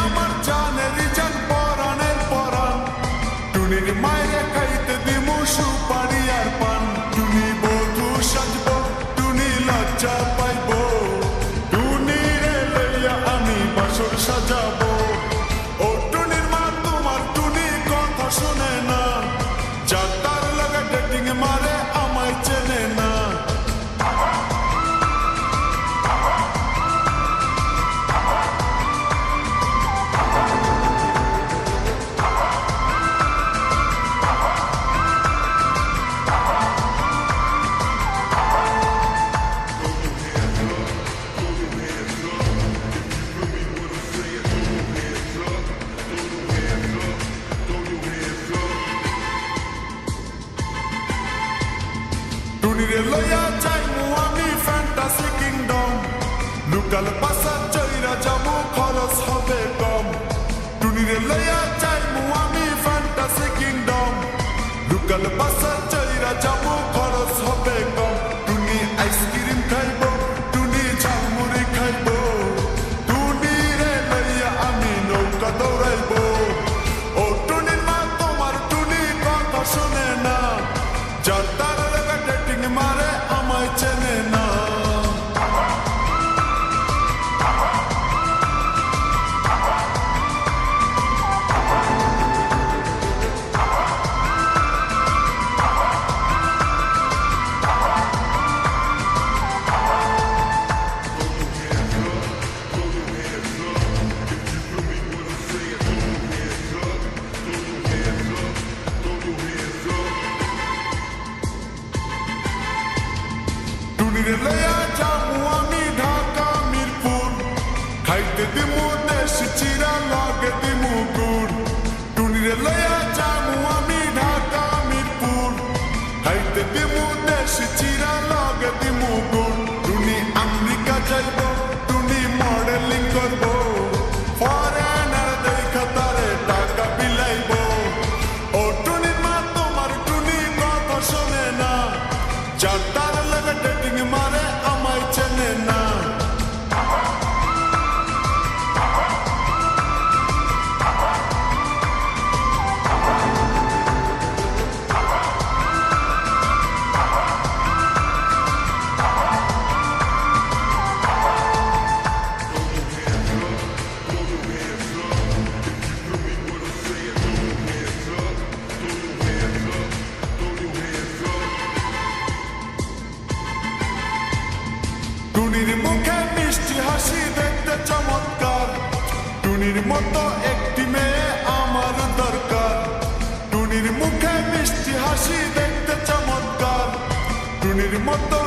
আমার জানের জান পরাণের পরাণ টুনির মায়ের খাইতে দিমু সুপারি আর পান টুনি বধূ সাজব টুনি লজ্জা পাইব টুনি রে লইয়া আমি বাসর সাজাবো ও টুনির মা তোমার টুনি কথা শুনে না যাতার লাগা ডেটিং মারে আমায় চেনে না টুনিরে লইয়া যাইমু আমি ফ্যান্টাসি কিংডম লুকাল পাশা চইরা যাবো খরচ হবে কম টুনিরে লইয়া যাইমু আমি ফ্যান্টাসি কিংডম লুকাল পাশা চইরা যাবো খরচ হবে কম টুনি আইসক্রিম খাইব টুনি ঝালমুড়ি খাইব টুনিরে লইয়া আমি নৌকা দৌড়াইব ও টুনির মা তোমার টুনি কথা শুনে না যার মারে আমায় চেনে না টুনিরে লইয়া যামু আমি ঢাকা মিরপুর খাইতে দিমু দেশি চিরা লগে দিমু গুড় টুনিরে লইয়া যামু আমি ঢাকা মিরপুর খাইতে দিমু দেশি চিরা লগে দিমু গুড় টুনি আমেরিকা যাইব টুনি মডেলিং করব ফরেনার দেখা তারে টাকা বিলাইব ও টুনির মা তোমার টুনি কথা শোনে না যাতার লাগা ডেটিং মারে আমায় চেনে না টুনির মুখে মিষ্টি হাসি দেখতে চমৎকার টুনির মতো একটি মেয়ে আমার দরকার টুনির মুখে মিষ্টি হাসি দেখতে চমৎকার টুনির মতো